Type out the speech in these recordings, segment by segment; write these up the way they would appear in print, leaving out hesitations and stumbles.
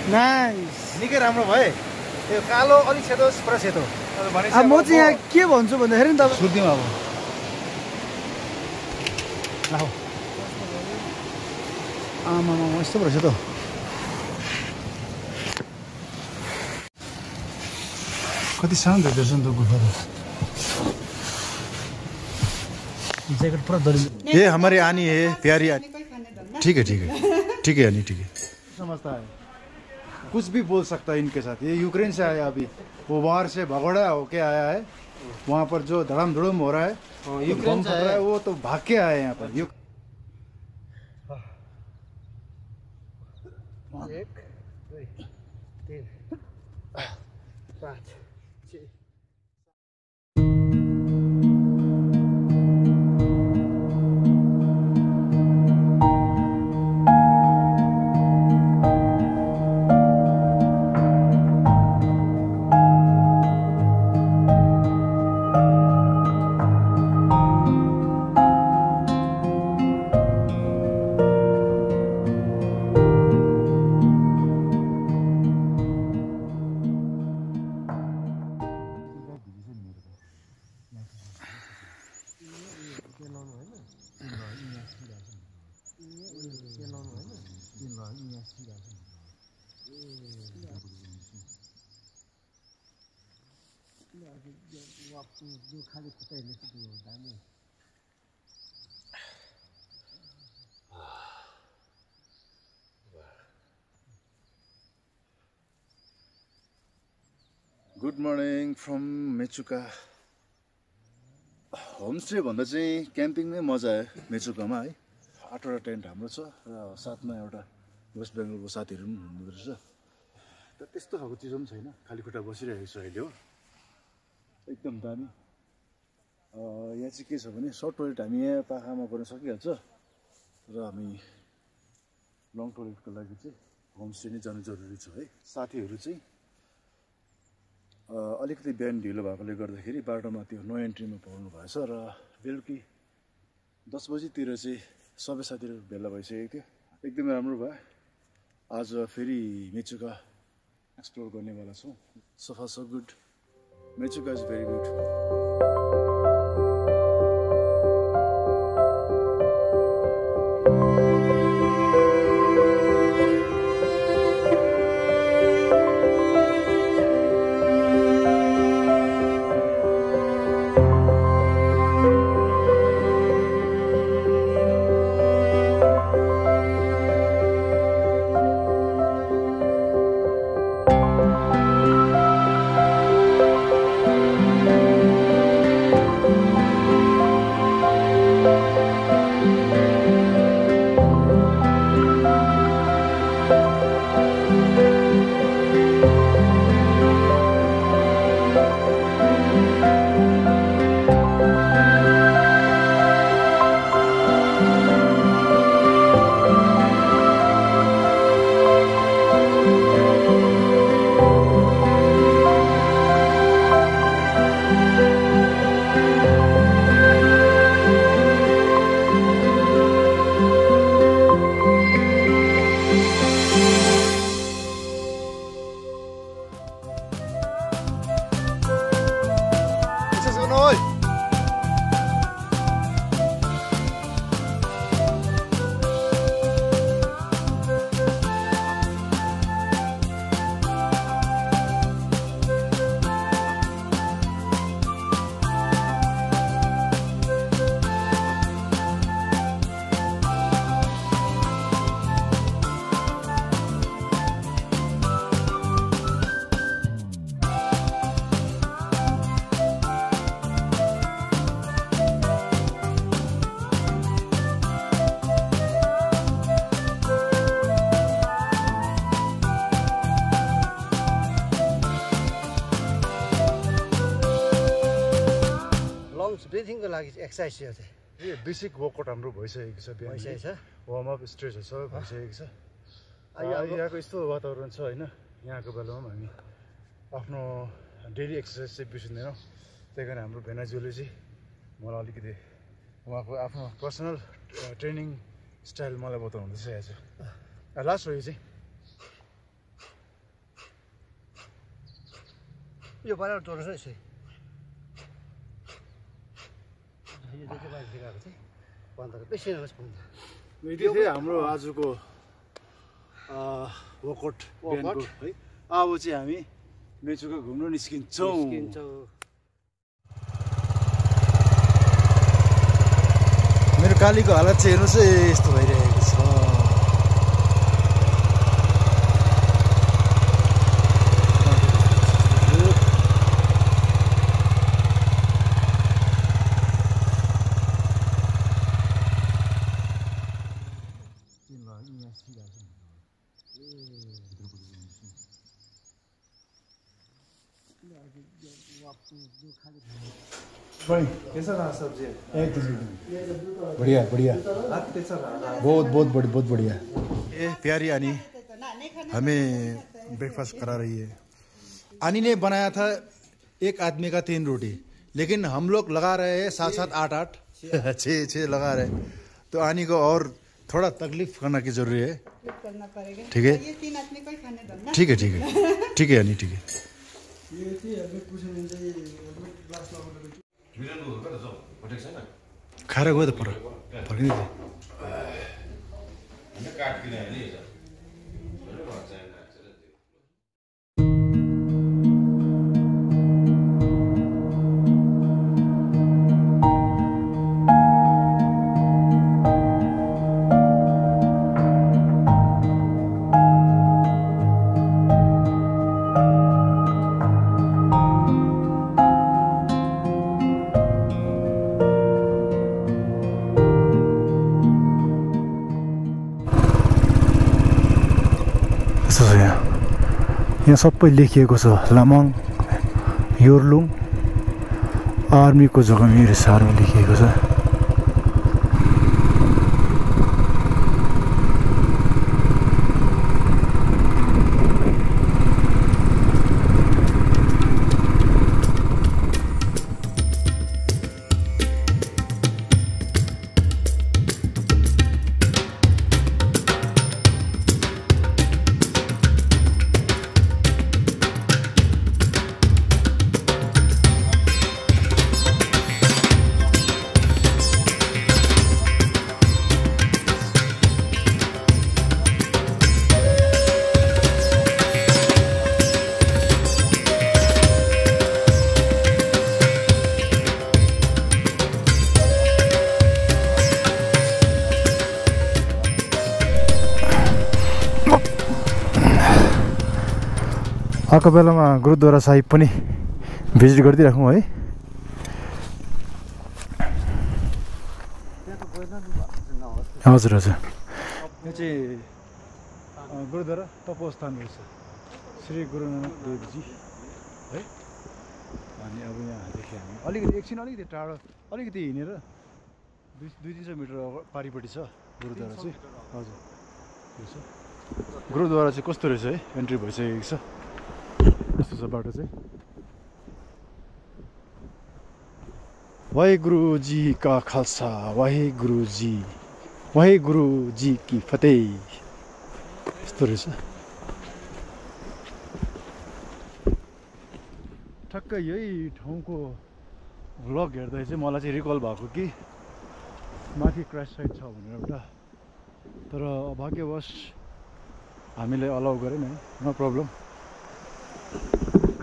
Nice निकै राम्रो भयो त्यो कालो अलि सेतो पुरा सेतो अब म चाहिँ यहाँ के भन्छु भन्दाखेरि नि तपाईँ सुत्दिउँ अब लाऊ आमामा यस्तो पो रहेछ त कति शान्त रहेछ नि त गुफा त जैकेट पूरा दरिलो ये हमारी आनी है प्यारी आनी ठीक है ठीक है ठीक है यानी ठीक है समझता है कुछ भी बोल सकता है इनके साथ ये यूक्रेन से आया अभी वो बाहर से भगोड़ा होके आया है वहाँ पर जो धड़म धुड़म हो रहा है यूक्रेन से आया है वो तो भाग के आया है यहाँ पर 1 2 3 4 good morning from Mechuka homestay भन्दा चाहिँ क्याम्पिङमै मजा आयो मेचुकामा है 8वटा टेन्ट हाम्रो छ र साथमा एउटा वेस्ट बेङ्गलको साथीहरू पनि हुनुहुँदो रहेछ त त्यस्तो खालको चिज पनि छैन खाली खुट्टा बसिरहेको छु अहिले हो एकदम दामी यहाँ चाहिँ के छ भने सर्ट टोइलेट हामी यहाँ पाखामा गर्न सकिहाल्छ र हामी लङ टोइलेटको लागि चाहिँ होमस्टे नै जानु जरुरी छ है साथीहरू चाहिँ अलिकति बिहान ढिलो भएकोले गर्दाखेरि बाटोमा त्यो नो एन्ट्रीमा पाउनु भएछ र बेलुकी 10 बजीतिर चाहिँ सबै साथीहरू भेला भइसकेको थियो एकदमै राम्रो भयो आज फेरि मेचुका एक्सप्लोर गर्नेवाला छौँ so far so good Mechuka is very good ब्रिथिङको लागि एक्सर्साइज यो चाहिँ यो बेसिक वर्कआउट हाम्रो भइसकेको छ बिहान भइसकेको छ वार्म अप स्ट्रेचहरू सबै भइसकेको छ यहाँको यस्तो वातावरण छ होइन यहाँको बेलामा हामी आफ्नो डेली एक्सर्साइज चाहिँ बिर्सिँदैनौँ त्यही कारण हाम्रो भेनाजुले चाहिँ मलाई अलिकति उहाँको आफ्नो पर्सनल ट्रेनिङ स्टाइल मलाई बताउनुहुँदैछ यहाँ चाहिँ लास्ट हो यो चाहिँ यो बराबर जोड्नुहोस् है यसै यो चाहिँ बाहिर सिकाएको चाहिँ बन्द बेसी नहोस् बन्द यति थियो हाम्रो आजको वर्कआउट बिहानको है अब चाहिँ हामी मेचुका घुम्न निस्किन्छौँ मेरो कालीको हालत चाहिँ हेर्नुहोस् है यस्तो भइरहेको छ कैसा रहा सब्जी बढ़िया बढ़िया बहुत बहुत बहुत बढ़िया ये प्यारी आनी हमें ब्रेकफास्ट करा रही है। आनी ने बनाया था एक आदमी का 3 रोटी, लेकिन हम लोग लगा रहे हैं 7-7 8-8 6 लगा रहे हैं। तो आनी को और थोड़ा तकलीफ करना की जरूरी है। ठीक है ठीक है ठीक है ठीक है आनी ठीक है। खाएर गयो त पर फर्किँदै थियो। यहाँ सबै लेखिएको छ लामङ योर्लुङ आर्मीको जगमेर सारमा लेखिएको छ। आएको बेलामा गुरुद्वारा साहिब पनि भिजिट गरिदिइराखौँ है। हजुर हजुर यो चाहिँ गुरुद्वारा तपोस्थान रहेछ श्री गुरु नानक देवजी है। अनि अब यहाँदेखि हामी अलिकति एकछिन अलिकति टाढो अलिकति हिँडेर 200-300 मिटर पारिपट्टि छ गुरुद्वारा चाहिँ। हजुर गुरुद्वारा चाहिँ कस्तो रहेछ है, एन्ट्री भइसकेको छ। यस्तो छ बाटो चाहिँ। वाहेगुरु जी का खालसा वाहेगुरु जी की फतेह। यस्तो रहेछ। ठक्कै यही ठाउँको भ्लग हेर्दा चाहिँ मलाई चाहिँ रिकल भएको कि माथि क्रास साइट छ भनेर एउटा, तर भाग्यवश हामीलाई अलाउ गरेन है। नो प्रब्लम,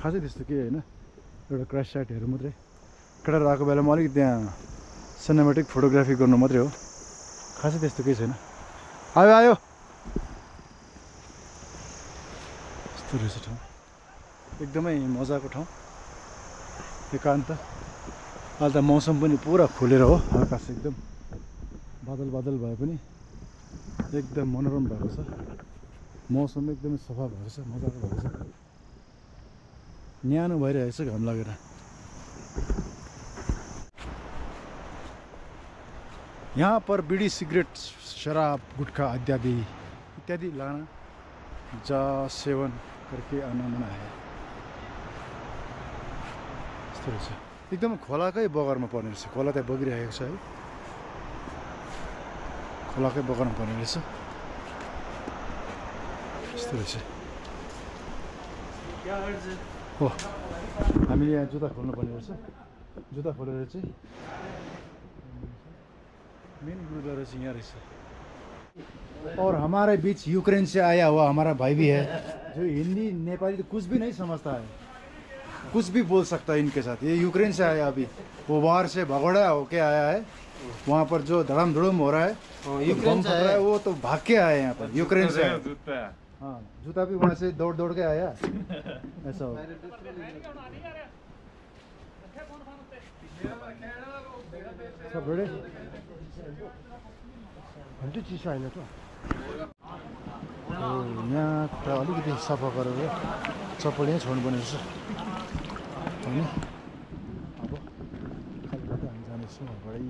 खासै त्यस्तो केही होइन, एउटा क्रास साइटहरू मात्रै। केटाहरू आएको बेलामा अलिक त्यहाँ सिनेमेटिक फोटोग्राफी गर्नु मात्रै हो, खासै त्यस्तो केही छैन। आयो आयो यस्तो रहेछ ठाउँ, एकदमै मजाको ठाउँ, एकान्त। अहिले त मौसम पनि पुरा खुलेर हो, आकाश एकदम बादल बादल भए पनि एकदम मनोरम भएको छ। मौसम एकदमै सफा भएको छ, मजाको भएको छ। न्यानो भइरहेको छ घाम लागेर। यहाँ पर बीड़ी सिगरेट शराब गुटखा इत्यादि लाना जा सेवन करके आना मना है। यस्तो रहेछ, एकदम खोलाकै बगरमा पर्ने रहेछ। खोला त्यहाँ बगिरहेको छ है, खोलाकै बगरमा पर्ने रहेछ। यस्तो रहेछ। हो हामीले यहाँ जुत्ता खोल्नुपर्ने रहेछ जुत्ता खोलेर चाहिँ मेन गुरुद्वारा चाहिँ यहाँ रहेछ और हमारे बीच यूक्रेन से आया हुआ हमारा भाई भी है जो हिंदी नेपाली तो कुछ भी नहीं समझता है कुछ भी बोल सकता है इनके साथ ये यूक्रेन से आया अभी वो बाहर से भगोड़ा होके आया है वहाँ पर जो धड़म धुड़म हो रहा है यूक्रेन से आया है वो तो भाग के आया है यहाँ पर यूक्रेन से हाँ जूता भी वहाँ से दौड़ दौड़ के आया ऐसा हो सब रेडी भन्दै चिसो होइन त यहाँ त अलिकति सफा गरेर चप्पल यहीँ छोड्नुपर्ने रहेछ होइन अब खाली कतै हामी जानेछौँ अगाडि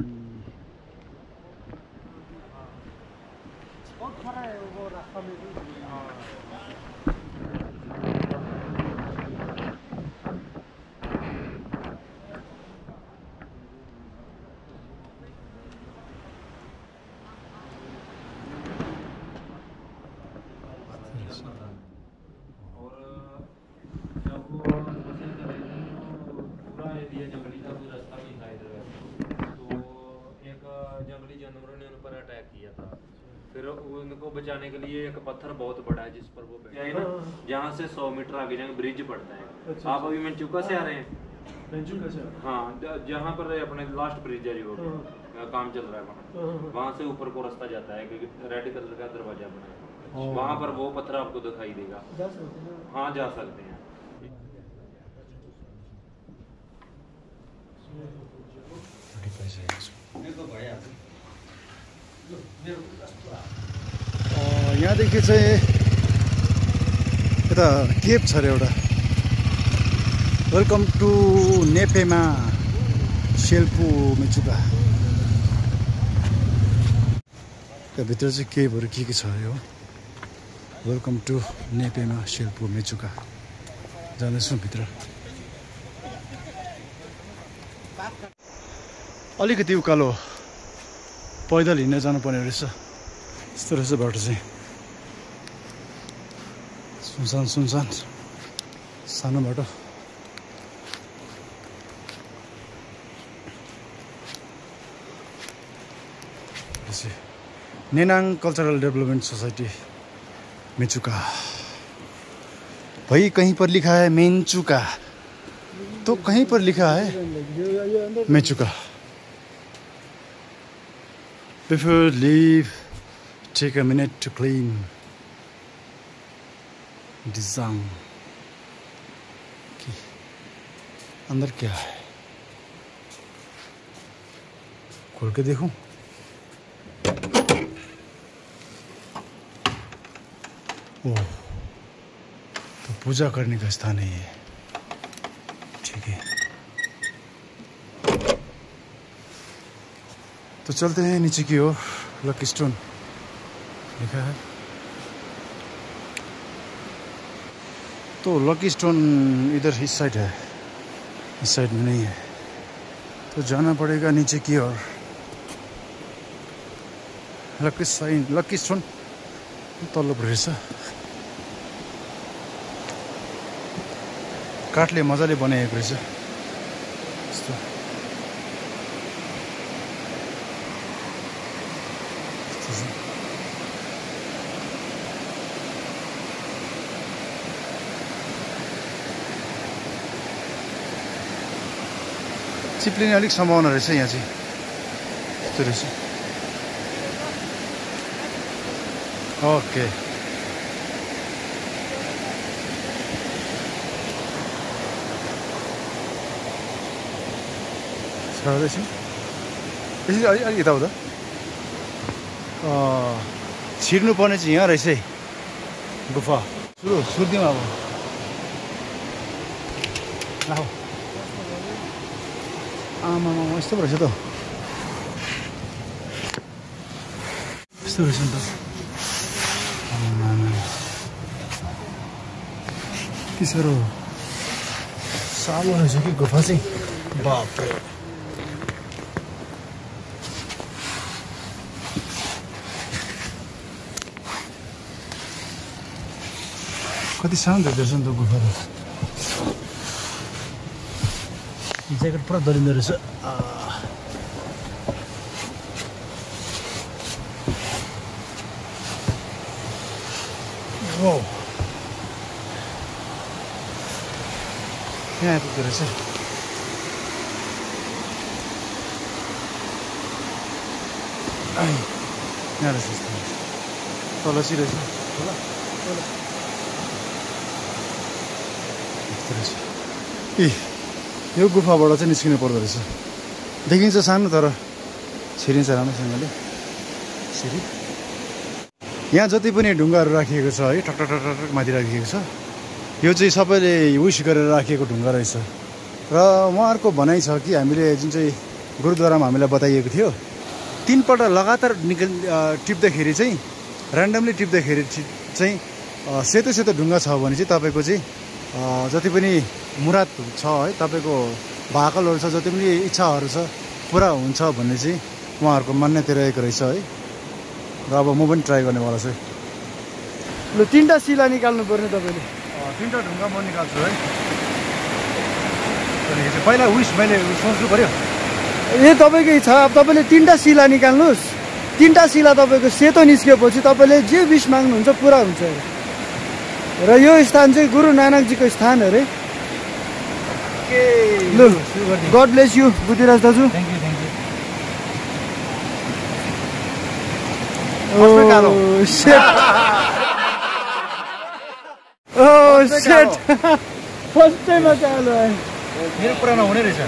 फिर उनको बचाने के लिए एक पत्थर बहुत बड़ा है जिस पर वो बैठे हैं ना जहाँ से 100 मीटर आगे जाएंगे ब्रिज पड़ता है। अच्छा, आप अभी मेंचुका से आ रहे हैं? मेंचुका से हाँ जहाँ पर अपने लास्ट ब्रिज है जो काम चल रहा है वहाँ से ऊपर को रास्ता जाता है क्योंकि रेड कलर का दरवाजा बना है वहाँ पर वो पत्थर आपको दिखाई देगा। हाँ जा सकते हैं। यहाँदेखि चाहिँ यता केप छ अरे एउटा वेलकम टु नेपेमा शेल्पु मेचुका त्यहाँभित्र चाहिँ केपहरू के छ अरे हो वेलकम टु नेपेमा शेल्पु मेचुका जाँदैछौँ भित्र अलिकति उकालो पैदल हिँड्न जानुपर्ने रहेछ यस्तो रहेछ बाटो चाहिँ सुनसान सुनसान सानो बाटो नेनाङ कल्चरल डेवलपमेंट सोसाइटी मेचुका भाई कहीं पर लिखा है मेंचुका तो कहीं पर लिखा है Mechuka Before leave, take a minute to clean design. अंदर क्या है खोल के देखूं ओह तो पूजा करने का स्थान है ये ठीक है तो चलते हैं नीचे की ओर लकी स्टोन लिखा है तो लकी स्टोन इधर इस साइड है इस साइड में नहीं है तो जाना पड़ेगा नीचे की ओर लकी स्टोन तल्लो रहेछ काठले मजाले बनाएको रहेछ यस्तो चिप्लिने अलिक सम्भावना रहेछ यहाँ चाहिँ यस्तो रहेछ ओके छाड्दैछु यसरी अलिक यताउता छिर्नुपर्ने चाहिँ यहाँ रहेछ है गुफा सुर्दिउँ अब आऊ आमामा यस्तो रहेछ त यस्तो रहेछ नि त के साह्रो सानो रहेछ कि गुफा चाहिँ बापरे कति सानो देख्दैछ नि त गुफा त ज्याकेट पुरा दलिँदो रहेछ यहाँ आइपुग्दो रहेछ यहाँ रहेछ तल चाहिँ रहेछ ए यो गुफाबाट चाहिँ निस्किनु पर्दो रहेछ देखिन्छ सानो तर छिरिन्छ राम्रोसँगले सिरी यहाँ जति पनि ढुङ्गाहरू राखिएको छ है ठक ठक ठक ठक माथि राखिएको छ यो चाहिँ सबैले विश गरेर राखिएको ढुङ्गा रहेछ र उहाँहरूको भनाइ छ कि हामीले जुन चाहिँ गुरुद्वारामा हामीलाई बताइएको थियो 3 पल्ट लगातार टिप्दाखेरि चाहिँ ऱ्यान्डमली टिप्दाखेरि चाहिँ सेतो सेतो ढुङ्गा छ भने चाहिँ तपाईँको चाहिँ जति पनि मुराद छ है तपाईँको भाकलहरू छ जति पनि इच्छाहरू छ पुरा हुन्छ भन्ने चाहिँ उहाँहरूको मान्यता रहेको रहेछ है र अब म पनि ट्राई गर्नेवाला छु ल 3टा शिला निकाल्नु पर्ने तपाईँले 3टा ढुङ्गा म निकाल्छु है पहिला विश मैले सोच्नु पर्यो ए तपाईँको इच्छा अब तपाईँले 3टा शिला निकाल्नुहोस् 3टा शिला तपाईँको सेतो निस्केपछि तपाईँले जे विश माग्नुहुन्छ पुरा हुन्छ अरे र यो स्थान चाहिँ गुरु नानकजीको स्थान अरे ल गड ब्लेस यु बुद्धिराज दाजु फर्स्ट टाइम कालो आयो मेरो पुरानो हुने रहेछ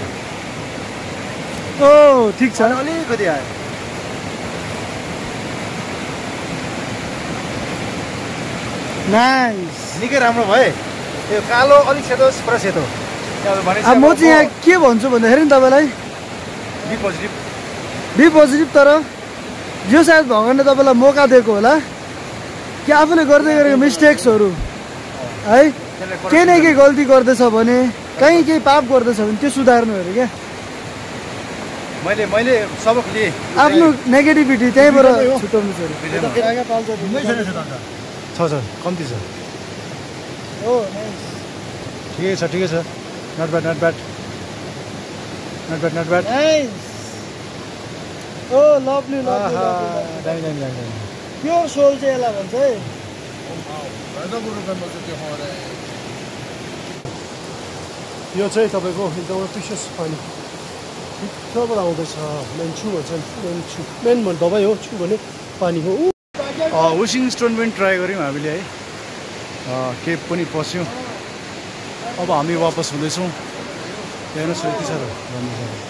ओ ठिक छ अलिकति आयो नाइस निकै राम्रो भयो यो कालो अलिक सेतो पुरा सेतो अब म चाहिँ यहाँ के भन्छु भन्दाखेरि नि तपाईँलाई बी पोजिटिभ तर यो सायद भगवान्ले तपाईँलाई मौका दिएको होला कि आफूले गर्दै गरेको मिस्टेक्सहरू है केही न केही गल्ती गर्दैछ भने कहीँ केही पाप गर्दैछ भने त्यो सुधार्नु अरे क्या मैले सबक लिएँ आफ्नो नेगेटिभिटी त्यहीँबाट छुट्याउनु छ कम्ती छ ठिकै छ नट ब्याड ओ लभली प्योर सोल चाहिँ यसलाई भन्छ है यो चाहिँ तपाईँको एकदमै प्रिसियस पानी भित्रबाट आउँदैछ मेन छु भन्छ मेन दबाई हो छु भने पानी हो विसिङ स्टोन पनि ट्राई गऱ्यौँ हामीले है केप पनि पस्यौँ अब हामी वापस हुँदैछौँ हेर्नुहोस् यति छ र राम्रो छ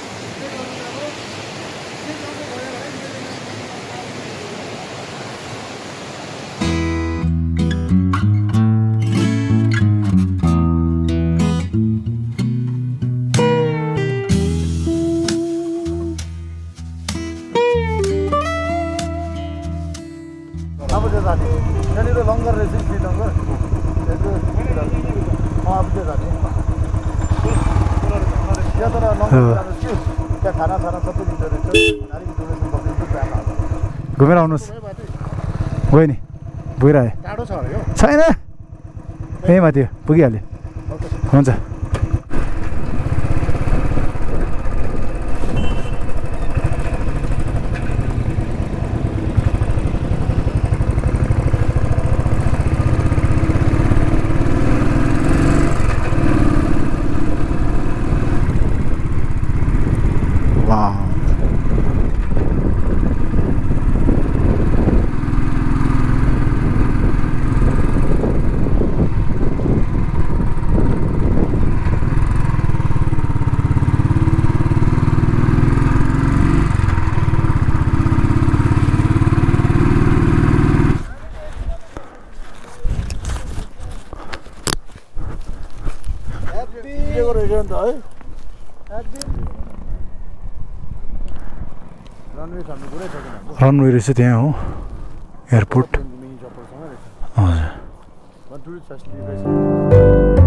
त्यहाँनिर लङ्गर रहेछ स्पिड लङ्गर अब त्यो जाने त्यहाँ तर लङ्गर जानुहोस् कि त्यहाँ खाना सबै दिँदो रहेछ घुमेर आउनुहोस् गयो नि पुगिरह्यो टाढो छ अरे यो छैन यहीँ माथि पुगिहाल्यो हुन्छ रनवे रहेछ त्यहाँ हो एयरपोर्ट हजुर